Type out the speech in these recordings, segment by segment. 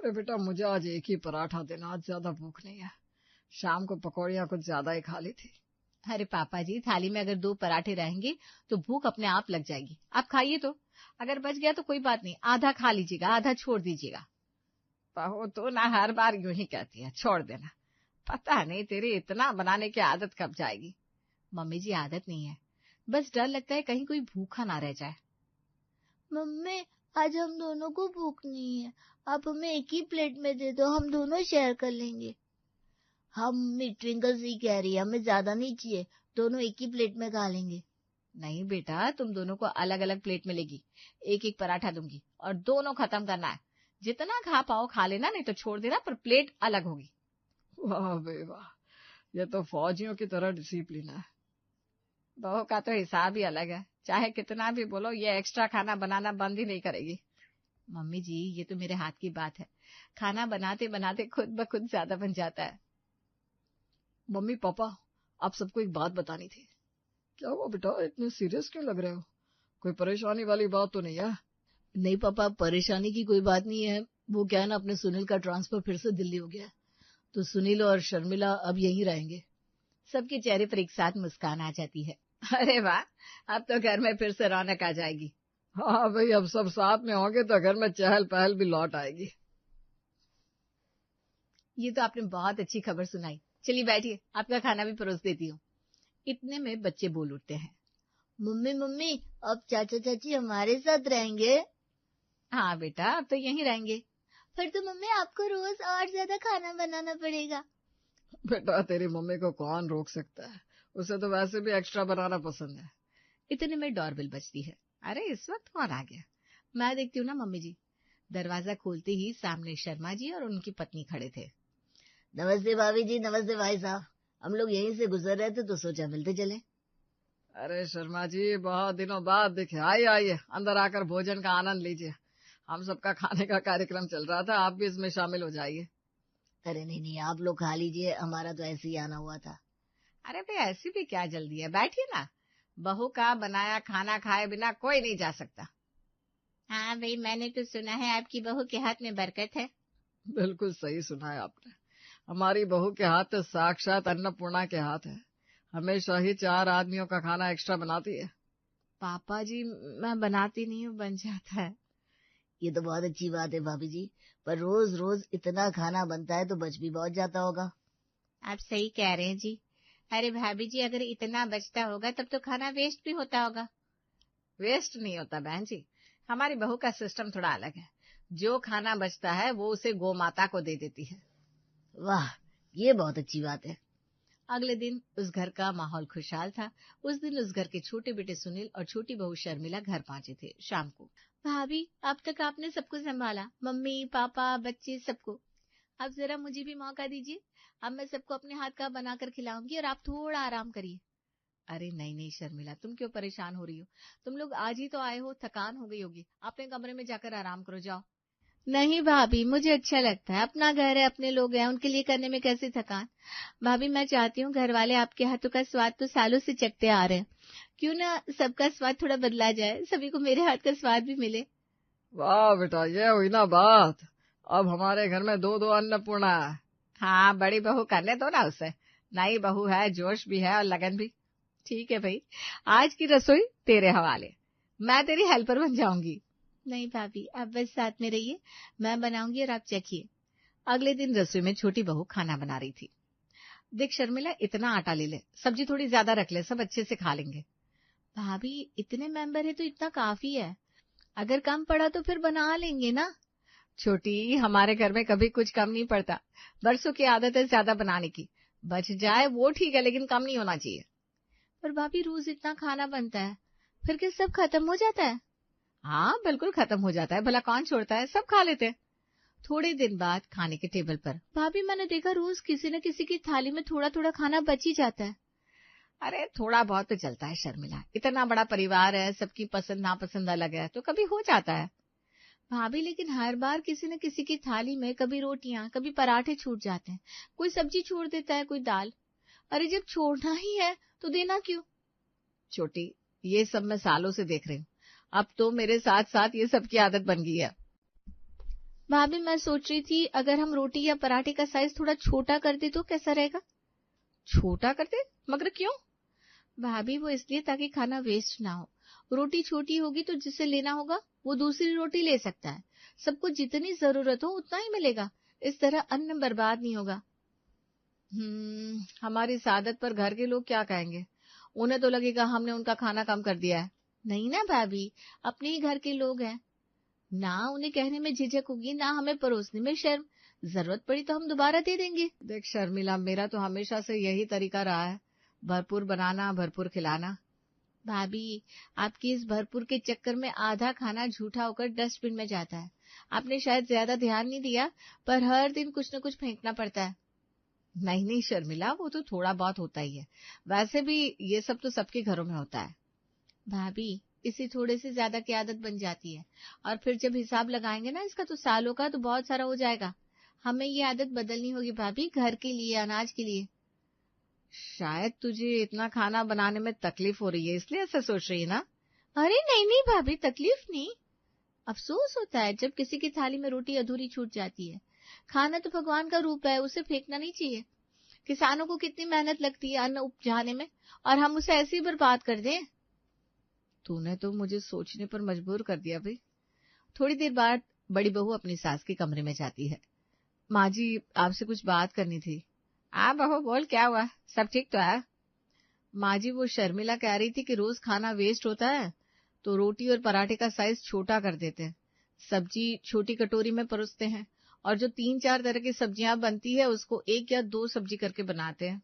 अरे बेटा, मुझे आज एक ही पराठा देना, आज ज्यादा भूख नहीं है। शाम को पकौड़ियाँ कुछ ज्यादा ही खा ली थी। अरे पापा जी, थाली में अगर 2 पराठे रहेंगे तो भूख अपने आप लग जाएगी। आप खाइए तो, अगर बच गया तो कोई बात नहीं, आधा खा लीजिएगा, आधा छोड़ दीजिएगा। बहू तो ना हर बार यूं ही कहती है, छोड़ देना। पता नहीं तेरी इतना बनाने की आदत कब जाएगी। मम्मी जी, आदत नहीं है, बस डर लगता है कहीं कोई भूखा ना रह जाए। मम्मी, आज हम दोनों को भूख नहीं है, आप हमें एक ही प्लेट में दे दो, हम दोनों शेयर कर लेंगे। हम मम्मी, ट्विंकल ही कह रही है, हमें ज्यादा नहीं चाहिए, दोनों एक ही प्लेट में खा लेंगे। नहीं बेटा, तुम दोनों को अलग अलग प्लेट में लेगी, एक एक पराठा दूंगी और दोनों खत्म करना है। जितना खा पाओ खा लेना, नहीं तो छोड़ देना, पर प्लेट अलग होगी। वाह बे वाह, ये तो फौजियों की तरह डिसिप्लिन है। बहू का तो हिसाब ही अलग है, चाहे कितना भी बोलो, ये एक्स्ट्रा खाना बनाना बंद ही नहीं करेगी। मम्मी जी, ये तो मेरे हाथ की बात है, खाना बनाते बनाते खुद ब खुद ज्यादा बन जाता है। मम्मी पापा, आप सबको एक बात बतानी थी। क्या हुआ बेटा, इतने सीरियस क्यों लग रहे हो? कोई परेशानी वाली बात तो नहीं है? नहीं पापा, परेशानी की कोई बात नहीं है। वो क्या है ना, अपने सुनील का ट्रांसफर फिर से दिल्ली हो गया है, तो सुनील और शर्मिला अब यहीं रहेंगे। सबके चेहरे पर एक साथ मुस्कान आ जाती है। अरे वाह, अब तो घर में फिर से रौनक आ जाएगी। हाँ भाई, अब सब साथ में होंगे तो घर में चहल पहल भी लौट आएगी। ये तो आपने बहुत अच्छी खबर सुनाई। चलिए बैठिए, आपका खाना भी परोस देती हूँ। इतने में बच्चे बोल उठते हैं, मम्मी मम्मी, अब चाचा चाची हमारे साथ रहेंगे। हाँ बेटा, अब तो यहीं रहेंगे। फिर तो मम्मी आपको रोज और ज्यादा खाना बनाना पड़ेगा। बेटा, तेरी मम्मी को कौन रोक सकता है, उसे तो वैसे भी एक्स्ट्रा बनाना पसंद है। इतने में डोरबेल बजती है। अरे इस वक्त कौन आ गया? मैं देखती हूँ ना मम्मी जी। दरवाजा खोलते ही सामने शर्मा जी और उनकी पत्नी खड़े थे। नमस्ते भाभी जी, नमस्ते भाई साहब, हम लोग यहीं से गुजर रहे थे तो सोचा मिलते चले। अरे शर्मा जी, बहुत दिनों बाद दिखे, आइए आइए, अंदर आकर भोजन का आनंद लीजिए। हम सबका खाने का कार्यक्रम चल रहा था, आप भी इसमें शामिल हो जाइए। अरे नहीं नहीं, आप लोग खा लीजिए, हमारा तो ऐसे ही आना हुआ था। अरे भाई, ऐसी भी क्या जल्दी है, बैठिए ना। बहू का बनाया खाना खाए बिना कोई नहीं जा सकता। हाँ भाई, मैंने तो सुना है आपकी बहू के हाथ में बरकत है। बिल्कुल सही सुना है आपने। हमारी बहू के हाथ तो साक्षात अन्नपूर्णा के हाथ है। हमेशा ही 4 आदमियों का खाना एक्स्ट्रा बनाती है। पापा जी, मैं बनाती नहीं हूँ, बन जाता है। ये तो बहुत अच्छी बात है भाभी जी, पर रोज रोज इतना खाना बनता है तो बच भी बहुत जाता होगा। आप सही कह रहे हैं जी। अरे भाभी जी, अगर इतना बचता होगा तब तो खाना वेस्ट भी होता होगा। वेस्ट नहीं होता बहन जी, हमारी बहू का सिस्टम थोड़ा अलग है। जो खाना बचता है वो उसे गौ माता को दे देती है। वाह, ये बहुत अच्छी बात है। अगले दिन उस घर का माहौल खुशहाल था। उस दिन उस घर के छोटे बेटे सुनील और छोटी बहू शर्मिला घर पहुंचे थे शाम को। भाभी, अब तक आपने सबको संभाला, मम्मी पापा बच्चे सबको। अब जरा मुझे भी मौका दीजिए। अब मैं सबको अपने हाथ का बनाकर खिलाऊंगी और आप थोड़ा आराम करिए। अरे नहीं नहीं शर्मिला, तुम क्यों परेशान हो रही हो? तुम लोग आज ही तो आए हो, थकान हो गई होगी, अपने कमरे में जाकर आराम करो, जाओ। नहीं भाभी, मुझे अच्छा लगता है, अपना घर है, अपने लोग हैं, उनके लिए करने में कैसे थकान। भाभी, मैं चाहती हूँ घर वाले आपके हाथों का स्वाद तो सालों से चखते आ रहे हैं, क्यों ना सबका स्वाद थोड़ा बदला जाए, सभी को मेरे हाथ का स्वाद भी मिले। वाह बेटा, ये हुई ना बात। अब हमारे घर में 2-2 अन्नपूर्णा है। हाँ, बड़ी बहू करने दो ना उसे। नई बहू है, जोश भी है और लगन भी। ठीक है भाई, आज की रसोई तेरे हवाले, मैं तेरी हेल्पर बन जाऊंगी। नहीं भाभी, आप बस साथ में रहिए, मैं बनाऊंगी और आप चखिए। अगले दिन रसोई में छोटी बहू खाना बना रही थी। देख शर्मिला, इतना आटा ले ले, सब्जी थोड़ी ज्यादा रख ले, सब अच्छे से खा लेंगे। भाभी, इतने मेंबर है तो इतना काफी है, अगर कम पड़ा तो फिर बना लेंगे ना। छोटी, हमारे घर में कभी कुछ कम नहीं पड़ता, बरसों की आदत है ज्यादा बनाने की। बच जाए वो ठीक है, लेकिन कम नहीं होना चाहिए। पर भाभी, रोज इतना खाना बनता है, फिर क्या सब खत्म हो जाता है? हाँ बिल्कुल खत्म हो जाता है, भला कौन छोड़ता है, सब खा लेते हैं। थोड़े दिन बाद खाने के टेबल पर, भाभी मैंने देखा रोज किसी न किसी की थाली में थोड़ा थोड़ा खाना बच ही जाता है। अरे थोड़ा बहुत तो चलता है शर्मिला, इतना बड़ा परिवार है, सबकी पसंद नापसंद अलग है, तो कभी हो जाता है। भाभी, लेकिन हर बार किसी न किसी की थाली में कभी रोटियां कभी पराठे छूट जाते हैं, कोई सब्जी छोड़ देता है, कोई दाल। अरे जब छोड़ना ही है तो देना क्यों? छोटी, ये सब मैं सालों से देख रही हूँ, अब तो मेरे साथ साथ ये सबकी आदत बन गई है। भाभी मैं सोच रही थी अगर हम रोटी या पराठे का साइज थोड़ा छोटा कर दे तो कैसा रहेगा? छोटा कर दे? मगर क्यों? भाभी वो इसलिए ताकि खाना वेस्ट ना हो। रोटी छोटी होगी तो जिसे लेना होगा वो दूसरी रोटी ले सकता है। सबको जितनी जरूरत हो उतना ही मिलेगा। इस तरह अन्न बर्बाद नहीं होगा। हमारी इस आदत पर घर के लोग क्या कहेंगे? उन्हें तो लगेगा हमने उनका खाना कम कर दिया है। नहीं ना भाभी, अपने ही घर के लोग हैं ना, उन्हें कहने में झिझक होगी ना हमें परोसने में शर्म। जरूरत पड़ी तो हम दोबारा दे देंगे। देख शर्मिला, मेरा तो हमेशा से यही तरीका रहा है, भरपूर बनाना, भरपूर खिलाना। भाभी, आपकी इस भरपूर के चक्कर में आधा खाना झूठा होकर डस्टबिन में जाता है। आपने शायद ज्यादा ध्यान नहीं दिया, पर हर दिन कुछ न कुछ फेंकना पड़ता है। नहीं नहीं शर्मिला, वो तो थोड़ा बहुत होता ही है। वैसे भी ये सब तो सबके घरों में होता है। भाभी, इसी थोड़े से ज्यादा की आदत बन जाती है, और फिर जब हिसाब लगाएंगे ना इसका तो सालों का, तो बहुत सारा हो जाएगा। हमें ये आदत बदलनी होगी भाभी, घर के लिए, अनाज के लिए। शायद तुझे इतना खाना बनाने में तकलीफ हो रही है, इसलिए ऐसा सोच रही है ना? अरे नहीं नहीं भाभी, तकलीफ नहीं, अफसोस होता है जब किसी की थाली में रोटी अधूरी छूट जाती है। खाना तो भगवान का रूप है, उसे फेंकना नहीं चाहिए। किसानों को कितनी मेहनत लगती है अन्न उपजाने में, और हम उसे ऐसे ही बर्बाद कर दें। तूने तो मुझे सोचने पर मजबूर कर दिया भाई। थोड़ी देर बाद बड़ी बहू अपनी सास के कमरे में जाती है। माँ जी, आपसे कुछ बात करनी थी। हाँ बहू बोल, क्या हुआ? सब ठीक तो है? माँ जी, वो शर्मिला कह रही थी कि रोज खाना वेस्ट होता है तो रोटी और पराठे का साइज छोटा कर देते हैं, सब्जी छोटी कटोरी में परोसते हैं, और जो 3-4 तरह की सब्जियां बनती है उसको 1 या 2 सब्जी करके बनाते हैं।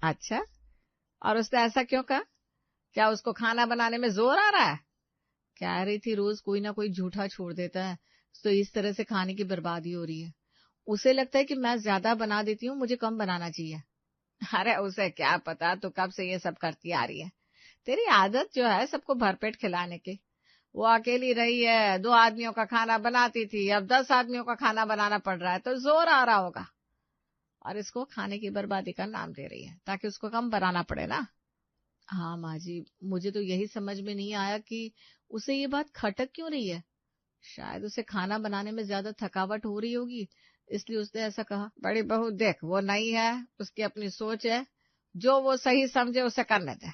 अच्छा, और उसने ऐसा क्यों कहा? क्या उसको खाना बनाने में जोर आ रहा है? कह रही थी रोज कोई ना कोई झूठा छोड़ देता है, तो इस तरह से खाने की बर्बादी हो रही है। उसे लगता है कि मैं ज्यादा बना देती हूँ, मुझे कम बनाना चाहिए। अरे उसे क्या पता, तो कब से ये सब करती आ रही है। तेरी आदत जो है सबको भरपेट खिलाने की। वो अकेली रही है, 2 आदमियों का खाना बनाती थी, अब 10 आदमियों का खाना बनाना पड़ रहा है, तो जोर आ रहा होगा। और इसको खाने की बर्बादी का नाम दे रही है ताकि उसको कम बनाना पड़े ना। हाँ माँ जी, मुझे तो यही समझ में नहीं आया कि उसे ये बात खटक क्यों रही है। शायद उसे खाना बनाने में ज्यादा थकावट हो रही होगी, इसलिए उसने ऐसा कहा। बड़ी बहू देख, वो नहीं है, उसकी अपनी सोच है, जो वो सही समझे उसे करने दे।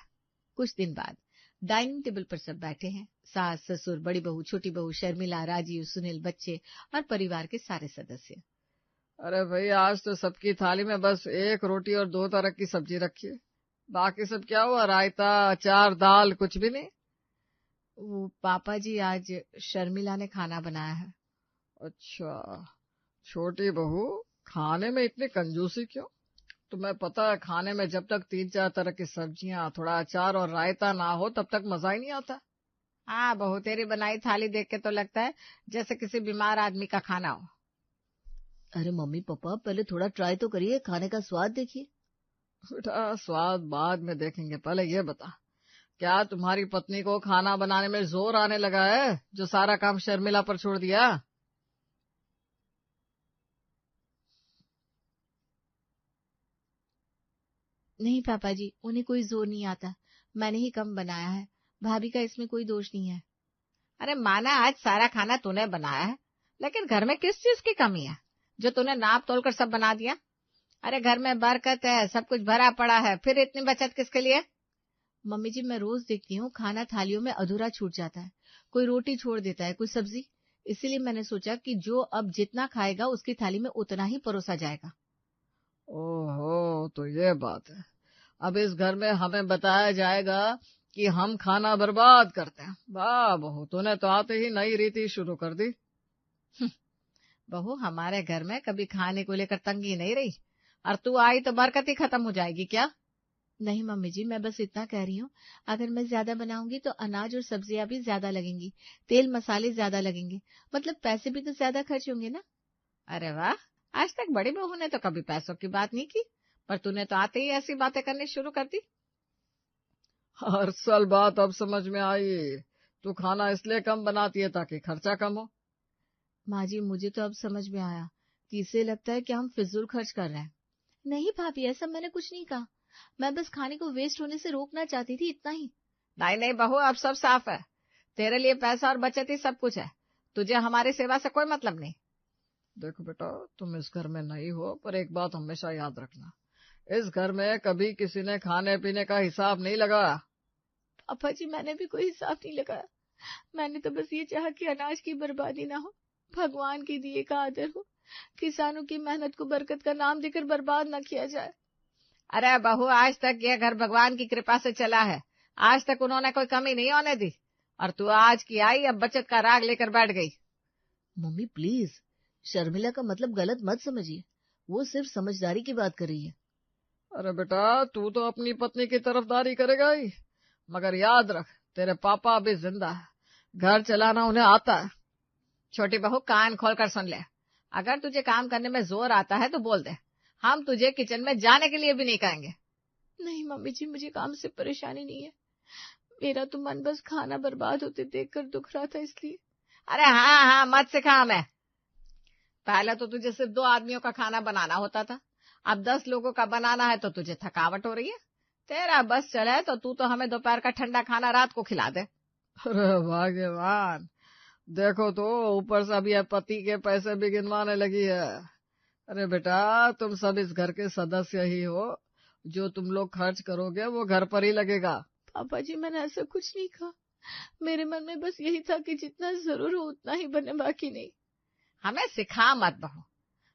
कुछ दिन बाद डाइनिंग टेबल पर सब बैठे हैं, सास, ससुर, बड़ी बहू, छोटी बहू, शर्मिला, राजीव, सुनील, बच्चे और परिवार के सारे सदस्य। अरे भाई, आज तो सबकी थाली में बस 1 रोटी और 2 तरह की सब्जी रखी है। बाकी सब क्या हुआ? रायता, अचार, दाल, कुछ भी नहीं। वो पापा जी, आज शर्मिला ने खाना बनाया है। अच्छा, छोटी बहू, खाने में इतनी कंजूसी क्यों? तुम्हें पता है, खाने में जब तक 3-4 तरह की सब्जियां, थोड़ा अचार और रायता ना हो तब तक मजा ही नहीं आता। हाँ बहू, तेरी बनाई थाली देख के तो लगता है जैसे किसी बीमार आदमी का खाना हो। अरे मम्मी पापा, पहले थोड़ा ट्राई तो करिए, खाने का स्वाद देखिए। बेटा, स्वाद बाद में देखेंगे, पहले ये बता, क्या तुम्हारी पत्नी को खाना बनाने में जोर आने लगा है, जो सारा काम शर्मिला पर छोड़ दिया? नहीं पापा जी, उन्हें कोई जोर नहीं आता, मैंने ही कम बनाया है, भाभी का इसमें कोई दोष नहीं है। अरे माना आज सारा खाना तूने बनाया है, लेकिन घर में किस चीज की कमी है जो तूने नाप तोल कर सब बना दिया? अरे घर में बरकत है, सब कुछ भरा पड़ा है, फिर इतनी बचत किसके लिए? मम्मी जी, मैं रोज देखती हूँ खाना थालियों में अधूरा छूट जाता है, कोई रोटी छोड़ देता है, कोई सब्जी। इसीलिए मैंने सोचा कि जो अब जितना खाएगा उसकी थाली में उतना ही परोसा जाएगा। ओहो, तो ये बात है। अब इस घर में हमें बताया जाएगा कि हम खाना बर्बाद करते हैं। वाह बहू, तूने तो आते ही नई रीति शुरू कर दी। बहू, हमारे घर में कभी खाने को लेकर तंगी नहीं रही, और तू आई तो बरकत ही खत्म हो जाएगी क्या? नहीं मम्मी जी, मैं बस इतना कह रही हूँ, अगर मैं ज्यादा बनाऊंगी तो अनाज और सब्जियां भी ज्यादा लगेंगी, तेल मसाले ज्यादा लगेंगे, मतलब पैसे भी तो ज्यादा खर्च होंगे ना। अरे वाह, आज तक बड़ी बहू ने तो कभी पैसों की बात नहीं की, पर तूने तो आते ही ऐसी बातें करनी शुरू कर दी। असल बात अब समझ में आई। तू खाना इसलिए कम बनाती है ताकि खर्चा कम हो। माँ जी, मुझे तो अब समझ में आया कि इससे लगता है कि हम फिजूल खर्च कर रहे हैं। नहीं भाभी, ऐसा मैंने कुछ नहीं कहा, मैं बस खाने को वेस्ट होने से रोकना चाहती थी, इतना ही। नहीं नहीं बहू, अब सब साफ है, तेरे लिए पैसा और बचत ही सब कुछ है। तुझे हमारी सेवा से कोई मतलब नहीं। देखो बेटा, तुम इस घर में नहीं हो, पर एक बात हमेशा याद रखना, इस घर में कभी किसी ने खाने पीने का हिसाब नहीं लगाया। पापा जी मैंने भी कोई हिसाब नहीं लगाया, मैंने तो बस ये चाहा कि अनाज की बर्बादी ना हो, भगवान के दिए का आदर हो, किसानों की मेहनत को बरकत का नाम देकर बर्बाद न किया जाए। अरे बहू, आज तक ये घर भगवान की कृपा से चला है, आज तक उन्होंने कोई कमी नहीं होने दी, और तू आज की आई अब बचत का राग लेकर बैठ गई। मम्मी प्लीज, शर्मिला का मतलब गलत मत समझिए, वो सिर्फ समझदारी की बात कर रही है। अरे बेटा, तू तो अपनी पत्नी की तरफदारी करेगा ही, मगर याद रख, तेरे पापा अभी जिंदा है, घर चलाना उन्हें आता है। छोटी बहू, कान खोलकर सुन ले, अगर तुझे काम करने में जोर आता है तो बोल दे, हम तुझे किचन में जाने के लिए भी नहीं कहेंगे। नहीं मम्मी जी, मुझे काम से परेशानी नहीं है, मेरा तो मन बस खाना बर्बाद होते देखकर दुख रहा था इसलिए। अरे हाँ हाँ, मत सिखा हमें। पहले तो तुझे सिर्फ 2 आदमियों का खाना बनाना होता था, अब 10 लोगों का बनाना है तो तुझे थकावट हो रही है। तेरा बस चले तो तू तो हमें दोपहर का ठंडा खाना रात को खिला दे। अरे भाग्यवान, देखो तो ऊपर से अभी पति के पैसे भी गिनवाने लगी है। अरे बेटा, तुम सब इस घर के सदस्य ही हो, जो तुम लोग खर्च करोगे वो घर पर ही लगेगा। पापा जी मैंने ऐसा कुछ नहीं कहा, मेरे मन में बस यही था कि जितना जरूर हो उतना ही बने, बाकी नहीं। हमें सिखा मत बहू,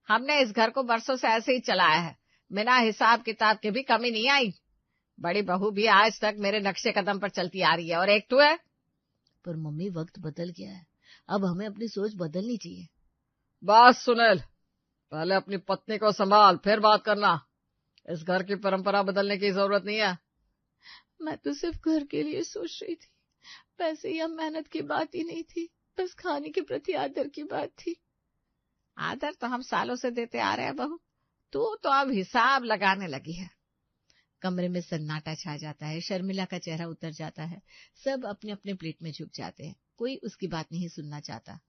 हमने इस घर को बरसों से ऐसे ही चलाया है, बिना हिसाब किताब के भी कमी नहीं आई। बड़ी बहू भी आज तक मेरे नक्शे कदम पर चलती आ रही है, और एक तू है। पर मम्मी वक्त बदल गया है, अब हमें अपनी सोच बदलनी चाहिए। बस सुनील, पहले अपनी पत्नी को संभाल, फिर बात करना। इस घर की परंपरा बदलने की जरूरत नहीं है। मैं तो सिर्फ घर के लिए सोच रही थी, पैसे या मेहनत की बात ही नहीं थी, बस खाने के प्रति आदर की बात थी। आदर तो हम सालों से देते आ रहे हैं बहू, तू तो अब हिसाब लगाने लगी है। कमरे में सन्नाटा छा जाता है, शर्मिला का चेहरा उतर जाता है, सब अपने अपने प्लेट में झुक जाते हैं, कोई उसकी बात नहीं सुनना चाहता।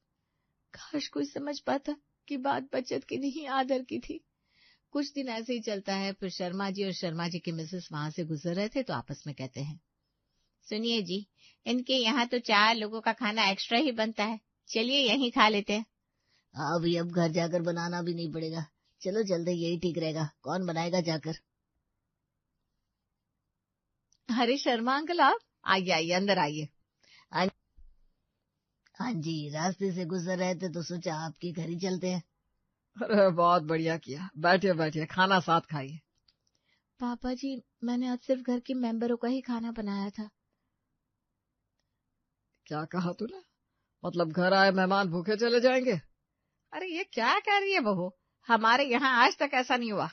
काश कोई समझ पाता कि बात बचत की नहीं आदर की थी। कुछ दिन ऐसे ही चलता है, फिर शर्मा जी और शर्मा जी के मिसेस वहां से गुजर रहे थे तो आपस में कहते हैं, सुनिए जी, इनके यहाँ तो 4 लोगों का खाना एक्स्ट्रा ही बनता है, चलिए यहीं खा लेते हैं। अभी अब घर जाकर बनाना भी नहीं पड़ेगा, चलो जल्दी यही ठीक रहेगा, कौन बनाएगा जाकर। अरे शर्मा अंकल, आप आइए आइए, अंदर आइए। हाँ जी, रास्ते से गुजर रहे थे तो सोचा आपके घर ही चलते हैं। अरे बहुत बढ़िया किया, बैठिए बैठिए, खाना साथ खाइए। पापा जी, मैंने आज सिर्फ घर के मेंबरों का ही खाना बनाया था। क्या कहा तूने? मतलब घर आए मेहमान भूखे चले जाएंगे? अरे ये क्या कह रही है बहू, हमारे यहाँ आज तक ऐसा नहीं हुआ।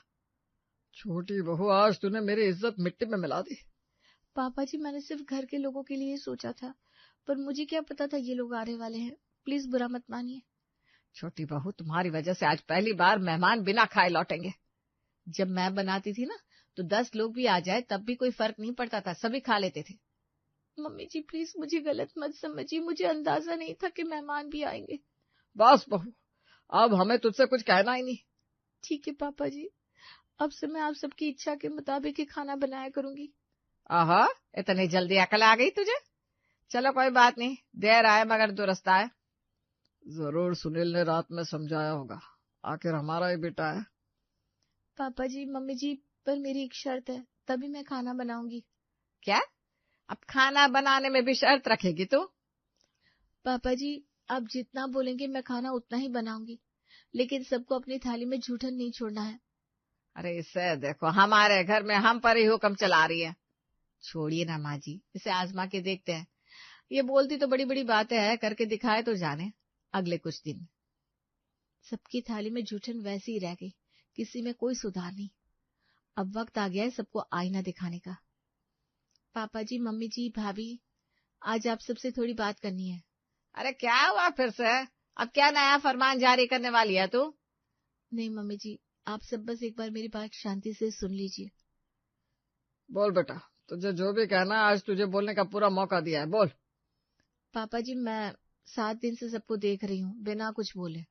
छोटी बहू, आज तूने मेरी इज्जत मिट्टी में मिला दी। पापा जी, मैंने सिर्फ घर के लोगों के लिए सोचा था, पर मुझे क्या पता था ये लोग आने वाले हैं, प्लीज बुरा मत मानिए। छोटी बहू, तुम्हारी वजह से आज पहली बार मेहमान बिना खाए लौटेंगे। जब मैं बनाती थी ना तो 10 लोग भी आ जाए तब भी कोई फर्क नहीं पड़ता था, सभी खा लेते थे। मम्मी जी प्लीज मुझे गलत मत समझिए, मुझे अंदाजा नहीं था कि मेहमान भी आएंगे। बस बहू, अब हमें तुझसे कुछ कहना ही नहीं। ठीक है पापा जी, अब से मैं आप सबकी इच्छा के मुताबिक ही खाना बनाया करूंगी। आहा, इतनी जल्दी अकल आ गई तुझे। चलो कोई बात नहीं, देर आए मगर दुरुस्त आए। जरूर सुनील ने रात में समझाया होगा, आखिर हमारा ही बेटा है। पापा जी, मम्मी जी, पर मेरी एक शर्त है, तभी मैं खाना बनाऊंगी। क्या? अब खाना बनाने में भी शर्त रखेगी तू? पापा जी, आप जितना बोलेंगे मैं खाना उतना ही बनाऊंगी, लेकिन सबको अपनी थाली में जूठन नहीं छोड़ना है। अरे इसे देखो, हमारे घर में हम पर ही हुक्म चला रही है। छोड़िए ना माँ जी, इसे आजमा के देखते हैं। ये बोलती तो बड़ी बड़ी बातें हैं, करके दिखाए तो जाने। अगले कुछ दिन सबकी थाली में जूठन वैसी ही रह गई, किसी में कोई सुधार नहीं। अब वक्त आ गया है सबको आईना दिखाने का। पापा जी, मम्मी जी, भाभी, आज आप सबसे थोड़ी बात करनी है। अरे क्या हुआ फिर से? अब क्या नया फरमान जारी करने वाली है तू? नहीं मम्मी जी, आप सब बस एक बार मेरी बात शांति से सुन लीजिए। बोल बेटा, तुझे जो भी कहना है, आज तुझे बोलने का पूरा मौका दिया है, बोल। पापा जी, मैं 7 दिन से सबको देख रही हूँ बिना कुछ बोले।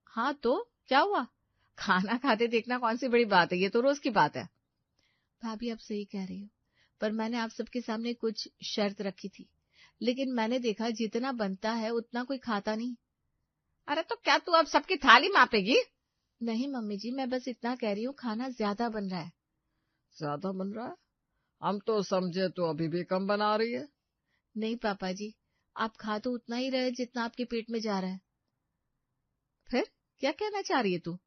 हाँ तो क्या हुआ? खाना खाते देखना कौन सी बड़ी बात है, ये तो रोज की बात है। भाभी आप सही कह रही हो, पर मैंने आप सबके सामने कुछ शर्त रखी थी, लेकिन मैंने देखा जितना बनता है उतना कोई खाता नहीं। अरे तो क्या तू अब सबकी थाली मापेगी? नहीं मम्मी जी, मैं बस इतना कह रही हूँ, खाना ज्यादा बन रहा है। ज्यादा बन रहा है? हम तो समझे तो अभी भी कम बना रही है। नहीं पापा जी, आप खा तो उतना ही रहे जितना आपके पेट में जा रहा है। फिर क्या कहना चाह रही है तू?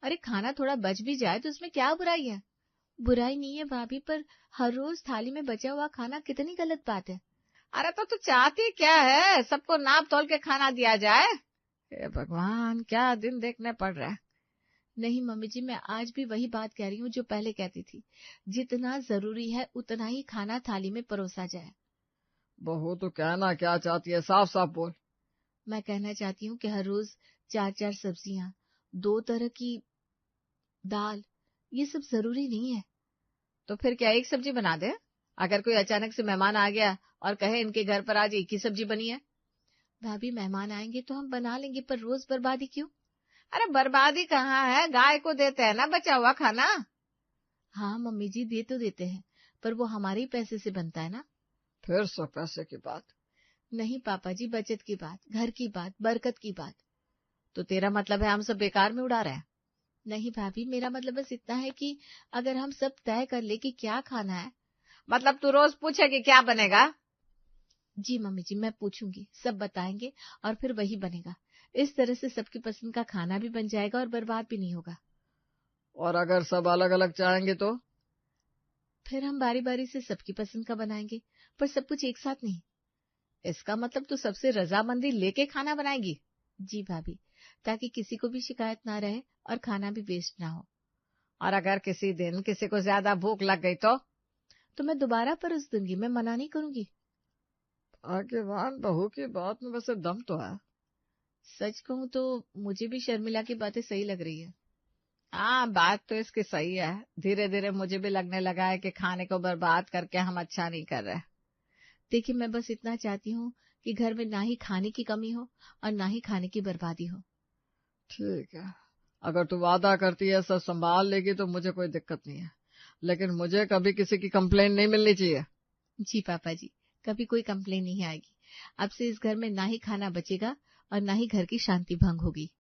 अरे खाना थोड़ा बच भी जाए तो उसमें क्या बुराई है? बुराई नहीं है भाभी, पर हर रोज थाली में बचा हुआ खाना कितनी गलत बात है। अरे तो तू चाहती क्या है? सबको नाप तोल के खाना दिया जाए? हे भगवान, क्या दिन देखने पड़ रहा है। नहीं मम्मी जी, मैं आज भी वही बात कह रही हूँ जो पहले कहती थी, जितना जरूरी है उतना ही खाना थाली में परोसा जाए। बहू तो कहना क्या चाहती है, साफ साफ बोल। मैं कहना चाहती हूँ कि हर रोज 4-4 सब्जियां, 2 तरह की दाल, ये सब जरूरी नहीं है। तो फिर क्या एक सब्जी बना दे? अगर कोई अचानक से मेहमान आ गया और कहे इनके घर पर आज एक ही सब्जी बनी है। भाभी मेहमान आएंगे तो हम बना लेंगे, पर रोज बर्बादी क्यों? अरे बर्बादी कहाँ है, गाय को देते हैं ना बचा हुआ खाना। हाँ मम्मी जी, दे तो देते हैं, पर वो हमारे ही पैसे से बनता है ना। फिर सो पैसे की बात? नहीं पापा जी, बचत की बात, घर की बात, बरकत की बात। तो तेरा मतलब है हम सब बेकार में उड़ा रहे हैं? नहीं भाभी, मेरा मतलब बस इतना है कि अगर हम सब तय कर ले कि क्या खाना है। मतलब तू रोज पूछेगी क्या बनेगा? जी मम्मी जी, मैं पूछूंगी, सब बताएंगे और फिर वही बनेगा। इस तरह से सबकी पसंद का खाना भी बन जाएगा और बर्बाद भी नहीं होगा। और अगर सब अलग अलग चाहेंगे तो? फिर हम बारी बारी से सबकी पसंद का बनाएंगे, पर सब कुछ एक साथ नहीं। इसका मतलब तू सबसे रजामंदी लेके खाना बनाएगी? जी भाभी, ताकि किसी को भी शिकायत ना रहे और खाना भी वेस्ट ना हो। और अगर किसी दिन किसी को ज्यादा भूख लग गई तो मैं दोबारा परोस दूंगी, मैं मना नहीं करूंगी। आगे बहू की बात में वैसे दम तो है। सच कहूं तो मुझे भी शर्मिला की बातें सही लग रही है। हाँ, बात तो इसकी सही है। धीरे धीरे मुझे भी लगने लगा है कि खाने को बर्बाद करके हम अच्छा नहीं कर रहे। देखिए, मैं बस इतना चाहती हूँ कि घर में ना ही खाने की कमी हो और ना ही खाने की बर्बादी हो। ठीक है, अगर तू वादा करती है सब संभाल लेगी तो मुझे कोई दिक्कत नहीं है, लेकिन मुझे कभी किसी की कंप्लेन नहीं मिलनी चाहिए। जी पापा जी, कभी कोई कंप्लेन नहीं आएगी। अब से इस घर में ना ही खाना बचेगा और ना ही घर की शांति भंग होगी।